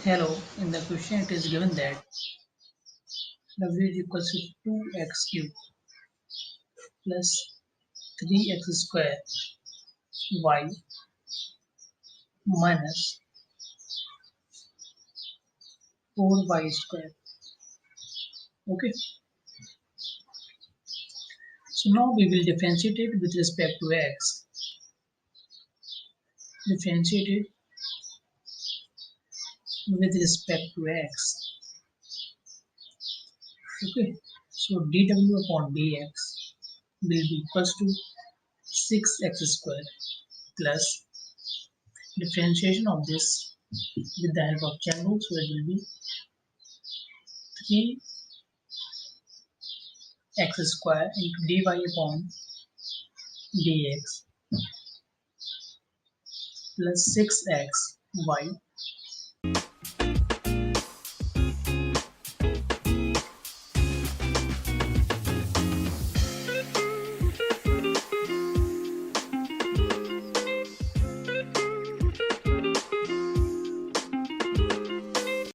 Hello, in the question it is given that w is equals to 2x cubed plus 3x square y minus 4y square. Okay, so now we will differentiate it with respect to x. Differentiate it with respect to x. Okay, so dw upon dx will be equals to 6x square plus differentiation of this with the help of chain rule, so it will be 3x square into dy upon dx plus 6xy